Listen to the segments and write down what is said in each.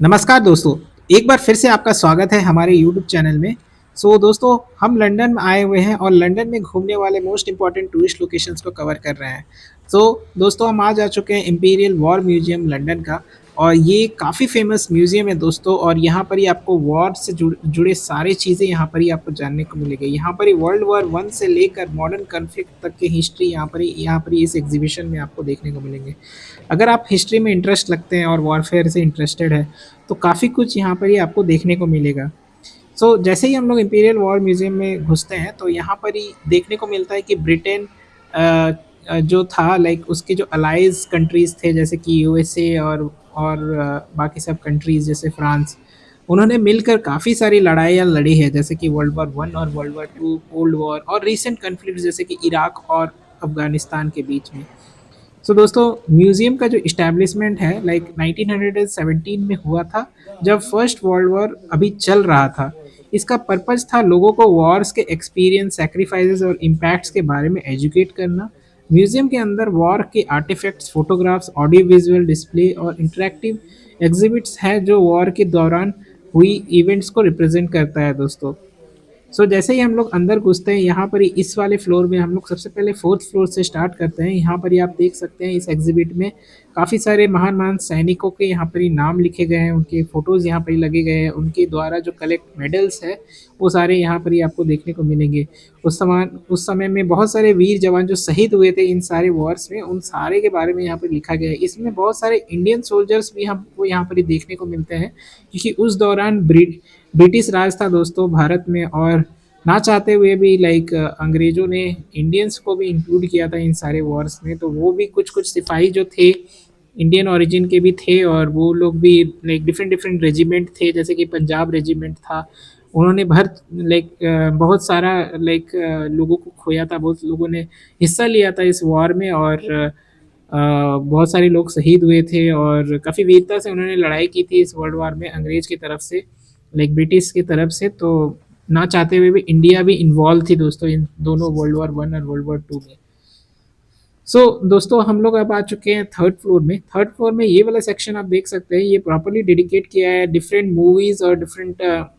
नमस्कार दोस्तों, एक बार फिर से आपका स्वागत है हमारे यूट्यूब चैनल में। दोस्तों, हम लंदन में आए हुए हैं और लंदन में घूमने वाले मोस्ट इम्पॉर्टेंट टूरिस्ट लोकेशंस को कवर कर रहे हैं। दोस्तों, हम आज आ चुके हैं इम्पीरियल वॉर म्यूजियम लंदन का। और ये काफ़ी फेमस म्यूजियम है दोस्तों, और यहाँ पर ही आपको वॉर से जुड़े सारे चीज़ें यहाँ पर ही आपको जानने को मिलेगी। यहाँ पर ही वर्ल्ड वॉर वन से लेकर मॉडर्न कॉन्फ्लिक्ट तक की हिस्ट्री यहाँ पर ही इस एग्जीबिशन में आपको देखने को मिलेंगे। अगर आप हिस्ट्री में इंटरेस्ट लगते हैं और वॉरफेयर से इंटरेस्टेड है, तो काफ़ी कुछ यहाँ पर ही आपको देखने को मिलेगा। जैसे ही हम लोग इंपीरियल वॉर म्यूजियम में घुसते हैं, तो यहाँ पर ही देखने को मिलता है कि ब्रिटेन जो था, लाइक उसके जो अलाइज कंट्रीज थे, जैसे कि यूएसए और बाकी सब कंट्रीज जैसे फ्रांस, उन्होंने मिलकर काफ़ी सारी लड़ाइयाँ लड़ी है, जैसे कि वर्ल्ड वॉर वन और world war two, cold war और रिसेंट कन्फ्लिक्ट जैसे कि इराक और अफगानिस्तान के बीच में। दोस्तों, म्यूज़ियम का जो इस्टेब्लिशमेंट है, लाइक 1917 में हुआ था, जब फर्स्ट वर्ल्ड वॉर अभी चल रहा था। इसका पर्पज़ था लोगों को वॉर्स के एक्सपीरियंस, सैक्रिफाइसेस और इम्पैक्ट्स के बारे में एजुकेट करना। म्यूज़ियम के अंदर वॉर के artifacts, photographs, audio visual display और इंटरैक्टिव एग्जिबिट्स हैं जो वॉर के दौरान हुई इवेंट्स को रिप्रेजेंट करता है दोस्तों। जैसे ही हम लोग अंदर घुसते हैं, यहाँ पर ही इस वाले फ्लोर में हम लोग सबसे पहले फोर्थ फ्लोर से स्टार्ट करते हैं। यहाँ पर ही आप देख सकते हैं, इस एग्जिबिट में काफ़ी सारे महान महान सैनिकों के यहाँ पर ही नाम लिखे गए हैं, उनके फ़ोटोज़ यहाँ पर ही लगे गए हैं, उनके द्वारा जो कलेक्ट मेडल्स है वो सारे यहाँ पर ही आपको देखने को मिलेंगे। उस समय में बहुत सारे वीर जवान जो शहीद हुए थे इन सारे वॉर्स में, उन सारे के बारे में यहाँ पर लिखा गया है। इसमें बहुत सारे इंडियन सोल्जर्स भी हमको यहाँ पर ही देखने को मिलते हैं, क्योंकि उस दौरान ब्रिटिश राज था दोस्तों भारत में, और ना चाहते हुए भी, लाइक अंग्रेज़ों ने इंडियंस को भी इंक्लूड किया था इन सारे वॉर्स में। तो वो भी कुछ कुछ सिपाही जो थे, इंडियन ओरिजिन के भी थे, और वो लोग भी लाइक डिफरेंट डिफरेंट रेजिमेंट थे, जैसे कि पंजाब रेजिमेंट था। उन्होंने लाइक बहुत सारा लाइक लोगों को खोया था, बहुत लोगों ने हिस्सा लिया था इस वॉर में, और बहुत सारे लोग शहीद हुए थे, और काफ़ी वीरता से उन्होंने लड़ाई की थी इस वर्ल्ड वॉर में अंग्रेज़ की तरफ से, लाइक ब्रिटिश की तरफ से। तो ना चाहते हुए भी इंडिया भी इन्वॉल्व थी दोस्तों इन दोनों वर्ल्ड वॉर वन और वर्ल्ड वॉर टू में। दोस्तों, हम लोग अब आ चुके हैं थर्ड फ्लोर में। थर्ड फ्लोर में ये वाला सेक्शन आप देख सकते हैं, ये प्रॉपर्ली डेडिकेट किया है डिफरेंट मूवीज़ और डिफरेंट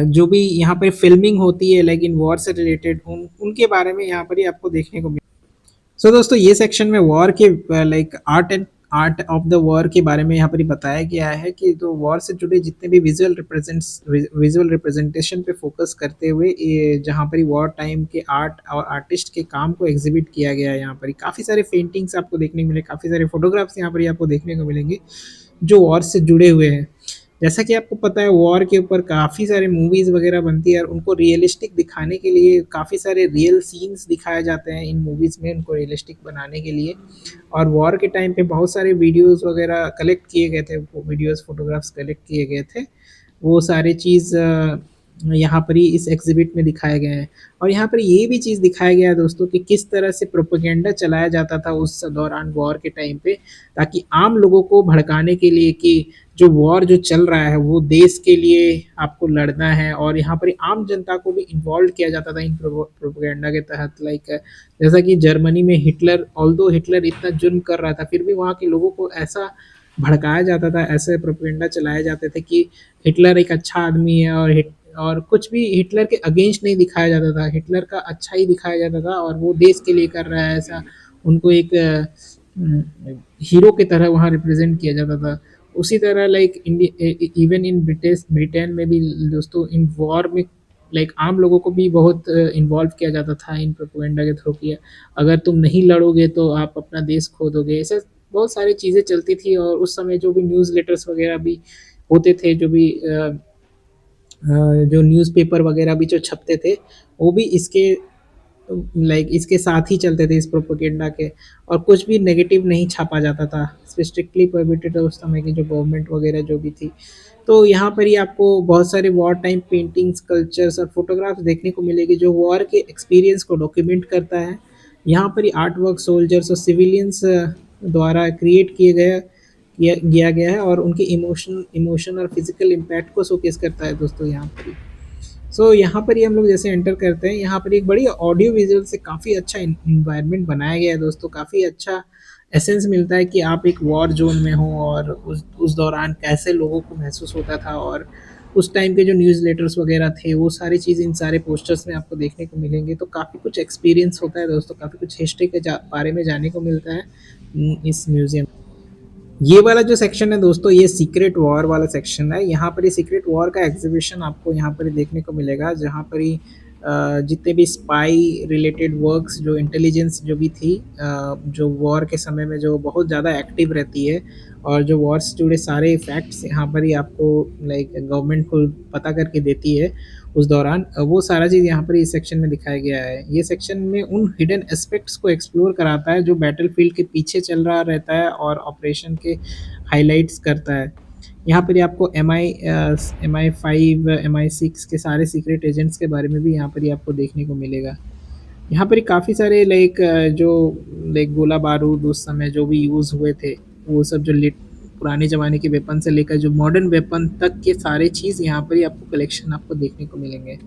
जो भी यहाँ पर फिल्मिंग होती है, लाइक इन वॉर से रिलेटेड, उनके बारे में यहाँ पर ही आपको देखने को मिले। दोस्तों, ये सेक्शन में वॉर के like art of the war के बारे में यहाँ पर ही बताया गया है, कि तो वॉर से जुड़े जितने भी विजुअल रिप्रेजेंटेशन पे फोकस करते हुए, ये जहाँ पर ही वॉर टाइम के आर्ट और आर्टिस्ट के काम को एग्जिबिट किया गया है। यहाँ पर ही काफ़ी सारे पेंटिंग्स आपको देखने को मिले, काफ़ी सारे फोटोग्राफ्स यहाँ पर ही आपको देखने को मिलेंगे जो वॉर से जुड़े हुए हैं। जैसा कि आपको पता है, वॉर के ऊपर काफ़ी सारे मूवीज़ वगैरह बनती है, और उनको रियलिस्टिक दिखाने के लिए काफ़ी सारे रियल सीन्स दिखाए जाते हैं इन मूवीज़ में, उनको रियलिस्टिक बनाने के लिए। और वॉर के टाइम पे बहुत सारे वीडियोज़ वगैरह कलेक्ट किए गए थे, वो वीडियोज़ फ़ोटोग्राफ्स कलेक्ट किए गए थे। वो सारे चीज़ यहाँ पर ही इस एग्ज़िबिट में दिखाए गए हैं। और यहाँ पर ये भी चीज़ दिखाया गया है दोस्तों, कि किस तरह से प्रोपेगेंडा चलाया जाता था उस दौरान वॉर के टाइम पे, ताकि आम लोगों को भड़काने के लिए कि जो वॉर जो चल रहा है वो देश के लिए आपको लड़ना है। और यहाँ पर आम जनता को भी इन्वॉल्व किया जाता था इन प्रोपेगेंडा के तहत। लाइक जैसा कि जर्मनी में हिटलर, ऑल्दो हिटलर इतना जुर्म कर रहा था, फिर भी वहाँ के लोगों को ऐसा भड़काया जाता था, ऐसे प्रोपेगेंडा चलाए जाते थे कि हिटलर एक अच्छा आदमी है, और कुछ भी हिटलर के अगेंस्ट नहीं दिखाया जाता था, हिटलर का अच्छा ही दिखाया जाता था, और वो देश के लिए कर रहा है ऐसा, उनको एक हीरो की तरह वहाँ रिप्रेजेंट किया जाता था। उसी तरह लाइक इवन इन ब्रिटेन में भी दोस्तों, इन वॉर में लाइक आम लोगों को भी बहुत इन्वॉल्व किया जाता था इन प्रोपेगेंडा के थ्रू, किया अगर तुम नहीं लड़ोगे तो आप अपना देश खो दोगे, ऐसे बहुत सारी चीज़ें चलती थी। और उस समय जो भी न्यूज़ लेटर्स वगैरह भी होते थे, जो न्यूज़पेपर वगैरह भी जो छपते थे, वो भी इसके साथ ही चलते थे, इस प्रोपेगेंडा के। और कुछ भी नेगेटिव नहीं छापा जाता था, स्ट्रिक्टली प्रोहिबिटेड उस समय की जो गवर्नमेंट वगैरह जो भी थी। तो यहाँ पर ही आपको बहुत सारे वॉर टाइम पेंटिंग्स, कल्चर्स और फोटोग्राफ्स देखने को मिलेगी, जो वॉर के एक्सपीरियंस को डॉक्यूमेंट करता है। यहाँ पर ही आर्ट वर्क सोल्जर्स और सिविलियंस द्वारा क्रिएट किया गया है, और उनके इमोशन और फिजिकल इम्पैक्ट को शोकेस करता है दोस्तों यहाँ पर ही। यहाँ पर ही हम लोग जैसे एंटर करते हैं, यहाँ पर एक बड़ी ऑडियो विजुअल से काफ़ी अच्छा इन्वायरमेंट बनाया गया है दोस्तों, काफ़ी अच्छा एसेंस मिलता है कि आप एक वॉर ज़ोन में हो और उस दौरान कैसे लोगों को महसूस होता था, और उस टाइम के जो न्यूज़लेटर्स वगैरह थे, वो सारी चीज़ इन सारे पोस्टर्स में आपको देखने को मिलेंगे। तो काफ़ी कुछ एक्सपीरियंस होता है दोस्तों, काफ़ी कुछ हिस्ट्री के बारे में जानने को मिलता है इस म्यूज़ियम। ये वाला जो सेक्शन है दोस्तों, ये सीक्रेट वॉर वाला सेक्शन है। यहाँ पर ये सीक्रेट वॉर का एग्जीबिशन आपको यहाँ पर देखने को मिलेगा, जहाँ पर ही जितने भी स्पाई रिलेटेड वर्क्स, जो इंटेलिजेंस जो भी थी, जो वॉर के समय में जो बहुत ज़्यादा एक्टिव रहती है, और जो वॉर से जुड़े सारे फैक्ट्स यहाँ पर ही आपको लाइक गवर्नमेंट को पता करके देती है उस दौरान, वो सारा चीज़ यहाँ पर इस सेक्शन में दिखाया गया है। ये सेक्शन में उन हिडन एस्पेक्ट्स को एक्सप्लोर कराता है जो बैटलफील्ड के पीछे चल रहा रहता है और ऑपरेशन के हाइलाइट्स करता है। यहाँ पर ही आपको MI5, MI6 के सारे सीक्रेट एजेंट्स के बारे में भी यहाँ पर ही आपको देखने को मिलेगा। यहाँ पर काफ़ी सारे लाइक जो लाइक गोला बारूद उस समय जो भी यूज़ हुए थे, वो सब जो लेट पुराने ज़माने के वेपन से लेकर जो मॉडर्न वेपन तक के सारे चीज़ यहाँ पर ही आपको कलेक्शन आपको देखने को मिलेंगे।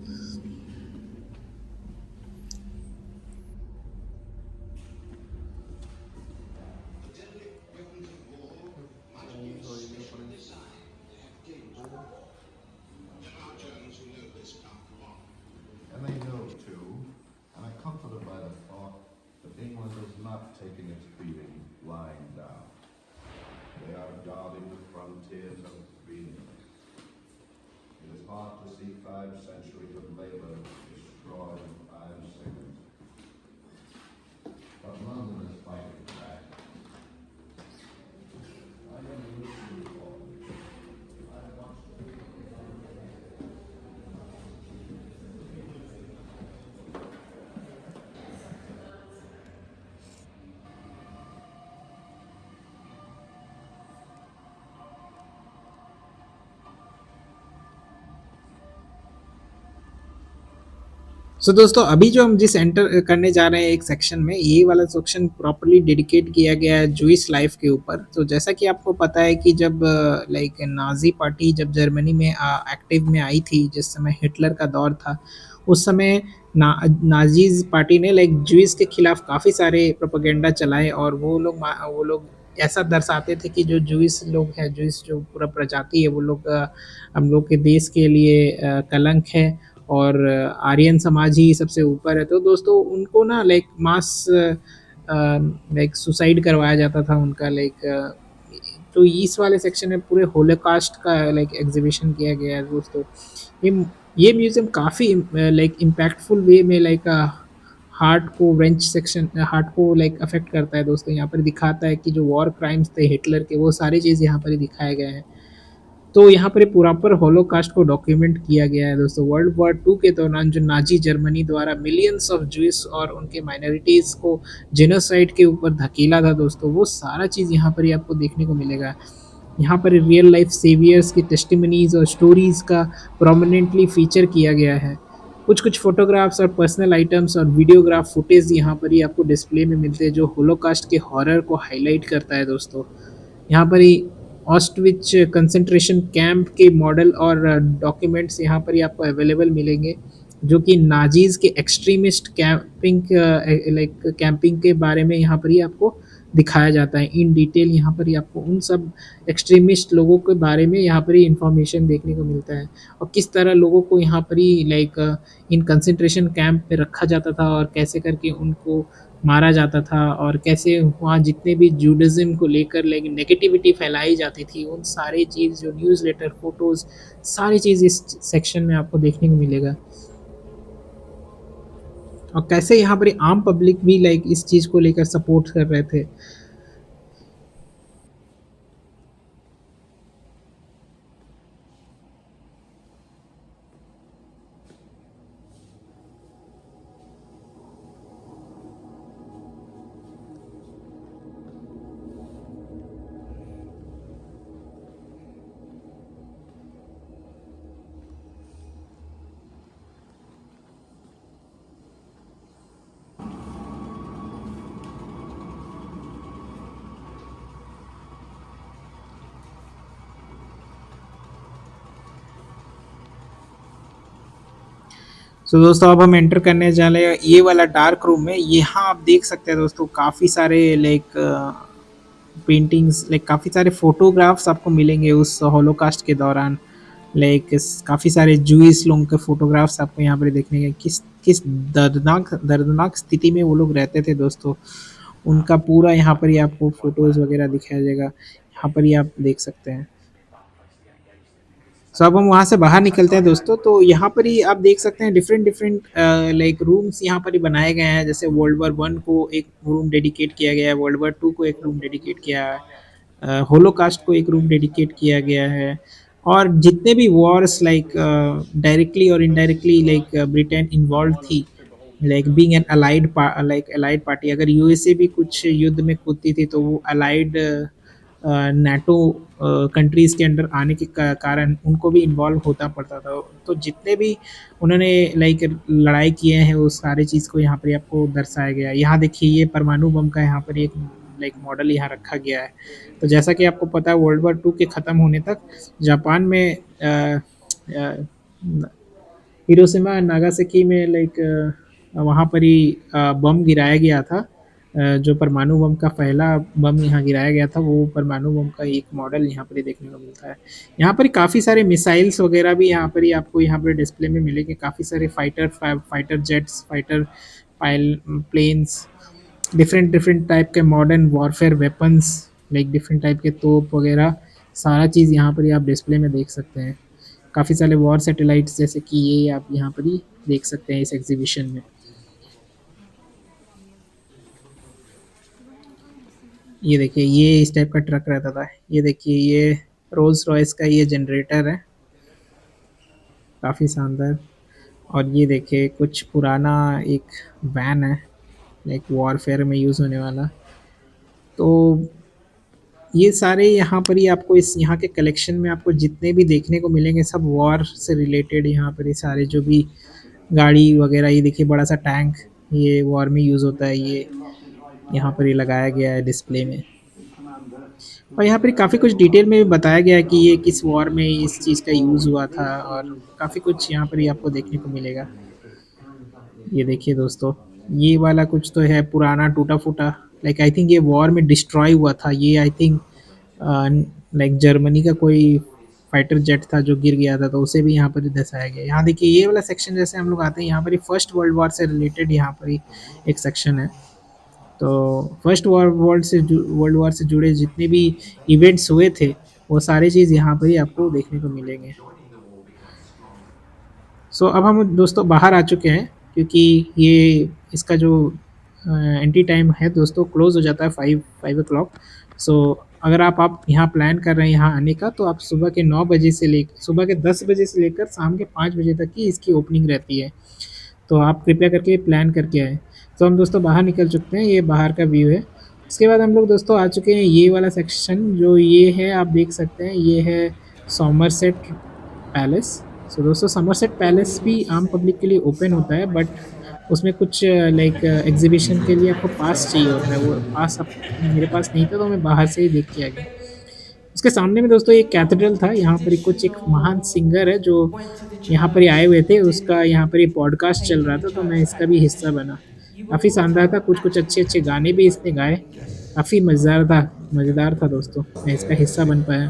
And they know too, and are comforted by the thought that England is not taking its beating lying down. They are guarding the frontiers of freedom. It is hard to see 5 centuries of labor destroyed in 5 seconds. But London is fighting back. I am looking for सो दोस्तों, अभी जो हम जिस enter करने जा रहे हैं एक सेक्शन में, ये वाला सेक्शन प्रॉपर्ली डेडिकेट किया गया है जूइश लाइफ के ऊपर। तो जैसा कि आपको पता है कि जब लाइक नाजी पार्टी जब जर्मनी में एक्टिव में आई थी, जिस समय हिटलर का दौर था, उस समय नाजीज पार्टी ने लाइक जूइश के खिलाफ काफ़ी सारे प्रोपेगेंडा चलाए, और वो लोग ऐसा दर्शाते थे कि जो जूइश लोग हैं, जूइश जो पूरा प्रजाति है, वो लोग हम लोग के देश के लिए कलंक है, और आर्यन समाज ही सबसे ऊपर है। तो दोस्तों, उनको ना लाइक मास लाइक सुसाइड करवाया जाता था उनका, लाइक तो इस वाले सेक्शन में पूरे होलोकास्ट का लाइक एग्जीबिशन किया गया है दोस्तों। ये ये म्यूजियम काफ़ी लाइक इम्पैक्टफुल वे में लाइक हार्ट को रेंच सेक्शन हार्ट को लाइक अफेक्ट करता है दोस्तों। यहाँ पर दिखाता है कि जो वॉर क्राइम्स थे हिटलर के, वो सारी चीज़ यहाँ पर ही दिखाए गए हैं। तो यहाँ पर प्रॉपर होलोकास्ट को डॉक्यूमेंट किया गया है दोस्तों। वर्ल्ड वॉर टू के दौरान जो नाजी जर्मनी द्वारा मिलियंस ऑफ जूस और उनके माइनॉरिटीज़ को जेनोसाइड के ऊपर धकेला था दोस्तों, वो सारा चीज़ यहाँ पर ही आपको देखने को मिलेगा। यहाँ पर रियल लाइफ सेवियर्स की टेस्टिमनीज और स्टोरीज़ का प्रोमिनेंटली फीचर किया गया है। कुछ कुछ फोटोग्राफ्स और पर्सनल आइटम्स और वीडियोग्राफ फुटेज यहाँ पर ही आपको डिस्प्ले में मिलते हैं, जो होलोकास्ट के हॉरर को हाईलाइट करता है दोस्तों। यहाँ पर ही ऑस्टविच कंसंट्रेशन कैंप के मॉडल और डॉक्यूमेंट्स यहाँ पर ही आपको अवेलेबल मिलेंगे, जो कि नाजीज़ के एक्सट्रीमिस्ट कैंपिंग के बारे में यहाँ पर ही आपको दिखाया जाता है इन डिटेल। यहाँ पर ही आपको उन सब एक्सट्रीमिस्ट लोगों के बारे में यहाँ पर ही इंफॉर्मेशन देखने को मिलता है, और किस तरह लोगों को यहाँ पर ही लाइक इन कंसंट्रेशन कैंप में रखा जाता था, और कैसे करके उनको मारा जाता था, और कैसे वहाँ जितने भी जूडिज़्म को लेकर लेकिन नेगेटिविटी फैलाई जाती थी, उन सारी चीज़ जो न्यूज़ लेटर, फ़ोटोज़, सारी चीज़ इस सेक्शन में आपको देखने को मिलेगा। और कैसे यहाँ पर आम पब्लिक भी लाइक इस चीज़ को लेकर सपोर्ट कर रहे थे। सो दोस्तों, अब हम एंटर करने जा रहे हैं ये वाला डार्क रूम में। यहाँ आप देख सकते हैं दोस्तों, काफ़ी सारे लाइक पेंटिंग्स, लाइक काफ़ी सारे फ़ोटोग्राफ्स आपको मिलेंगे उस होलोकास्ट के दौरान। लाइक काफ़ी सारे जूइश लोगों के फ़ोटोग्राफ्स आपको यहाँ पर देखने के किस किस दर्दनाक स्थिति में वो लोग रहते थे दोस्तों। उनका पूरा यहाँ पर ही आपको फ़ोटोज़ वगैरह दिखाया जाएगा। यहाँ पर ही आप देख सकते हैं। सो अब हम वहाँ से बाहर निकलते हैं दोस्तों, तो यहाँ पर ही आप देख सकते हैं डिफरेंट डिफरेंट लाइक रूम्स यहाँ पर ही बनाए गए हैं। जैसे वर्ल्ड वार वन को एक रूम डेडिकेट किया गया है, वर्ल्ड वार टू को एक रूम डेडिकेट किया है, होलोकास्ट को एक रूम डेडिकेट किया गया है। और जितने भी वॉर्स लाइक डायरेक्टली और इनडायरेक्टली लाइक ब्रिटेन इन्वॉल्व थी, like being an allied party, अगर यूएसए भी कुछ युद्ध में कूदती थी तो वो अलाइड नाटो कंट्रीज़ के अंडर आने के कारण उनको भी इन्वॉल्व होता पड़ता था। तो जितने भी उन्होंने लाइक लड़ाई किए हैं वो सारी चीज़ को यहाँ पर आपको दर्शाया गया है। यहाँ देखिए ये परमाणु बम का यहाँ पर एक लाइक मॉडल यहाँ रखा गया है। तो जैसा कि आपको पता है वर्ल्ड वार टू के ख़त्म होने तक जापान में हिरोशिमा एंड नागासाकी में लाइक वहाँ पर ही बम गिराया गया था। जो परमाणु बम का पहला बम यहाँ गिराया गया था, वो परमाणु बम का एक मॉडल यहाँ पर ही देखने को मिलता है। यहाँ पर काफ़ी सारे मिसाइल्स वगैरह भी यहाँ पर ही आपको यहाँ पर डिस्प्ले में मिलेंगे। काफ़ी सारे fighter jets, fighter planes, different different type के modern warfare weapons, like different type के तोप वगैरह, सारा चीज़ यहाँ पर ही आप डिस्प्ले में देख सकते हैं। काफ़ी सारे वॉर सैटेलाइट्स जैसे कि ये आप यहाँ पर ही देख सकते हैं इस एग्जीबिशन में। ये देखिए ये इस टाइप का ट्रक रहता था। ये देखिए ये रोल्स रॉयस का ये जनरेटर है, काफ़ी शानदार। और ये देखिए कुछ पुराना एक वैन है, लाइक वॉरफेयर में यूज़ होने वाला। तो ये सारे यहाँ पर ही आपको इस यहाँ के कलेक्शन में आपको जितने भी देखने को मिलेंगे सब वॉर से रिलेटेड। यहाँ पर ये सारे जो भी गाड़ी वगैरह, ये देखिए बड़ा सा टैंक, ये वॉर में यूज़ होता है। ये यहाँ पर ये लगाया गया है डिस्प्ले में। और यहाँ पर काफ़ी कुछ डिटेल में भी बताया गया है कि ये किस वॉर में इस चीज़ का यूज़ हुआ था, और काफ़ी कुछ यहाँ पर ही आपको देखने को मिलेगा। ये देखिए दोस्तों, ये वाला कुछ तो है पुराना टूटा-फूटा, लाइक आई थिंक ये वॉर में डिस्ट्रॉय हुआ था। ये आई थिंक लाइक जर्मनी का कोई फाइटर जेट था जो गिर गया था, तो उसे भी यहाँ पर ही दर्शाया गया है। यहाँ देखिए ये वाला सेक्शन जैसे हम लोग आते हैं, यहाँ पर ही फर्स्ट वर्ल्ड वॉर से रिलेटेड यहाँ पर ही एक सेक्शन है। तो फर्स्ट वर्ल्ड वॉर से जुड़े जितने भी इवेंट्स हुए थे, वो सारी चीज़ यहाँ पर ही आपको देखने को मिलेंगे। सो अब हम दोस्तों बाहर आ चुके हैं, क्योंकि ये इसका जो एंट्री टाइम है दोस्तों क्लोज़ हो जाता है 5 o'clock। सो अगर आप यहाँ प्लान कर रहे हैं यहाँ आने का, तो आप सुबह के 10 बजे से लेकर शाम के 5 बजे तक की इसकी ओपनिंग रहती है। तो आप कृपया करके प्लान करके आएँ। तो हम दोस्तों बाहर निकल चुके हैं, ये बाहर का व्यू है। उसके बाद हम लोग दोस्तों आ चुके हैं ये वाला सेक्शन, जो ये है आप देख सकते हैं, ये है सॉमरसेट पैलेस। सो दोस्तों समरसेट पैलेस भी आम पब्लिक के लिए ओपन होता है, बट उसमें कुछ लाइक एग्जीबिशन के लिए आपको पास चाहिए होता है। वो पास अब मेरे पास नहीं था, तो मैं बाहर से ही देख के आ गया। उसके सामने में दोस्तों एक कैथेड्रल था। यहाँ पर कुछ एक महान सिंगर है जो यहाँ पर ही आए हुए थे, उसका यहाँ पर ही पॉडकास्ट चल रहा था, तो मैं इसका भी हिस्सा बना। काफ़ी शानदार था, कुछ कुछ अच्छे अच्छे गाने भी इसने गाए। काफ़ी मज़ेदार था दोस्तों, मैं इसका हिस्सा बन पाया।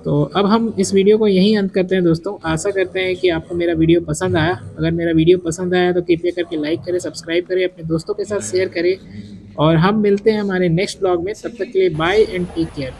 तो अब हम इस वीडियो को यहीं अंत करते हैं दोस्तों। आशा करते हैं कि आपको मेरा वीडियो पसंद आया। अगर मेरा वीडियो पसंद आया तो कृपया करके लाइक करें, सब्सक्राइब करें, अपने दोस्तों के साथ शेयर करें, और हम मिलते हैं हमारे नेक्स्ट ब्लॉग में। तब तक के लिए बाय एंड टेक केयर।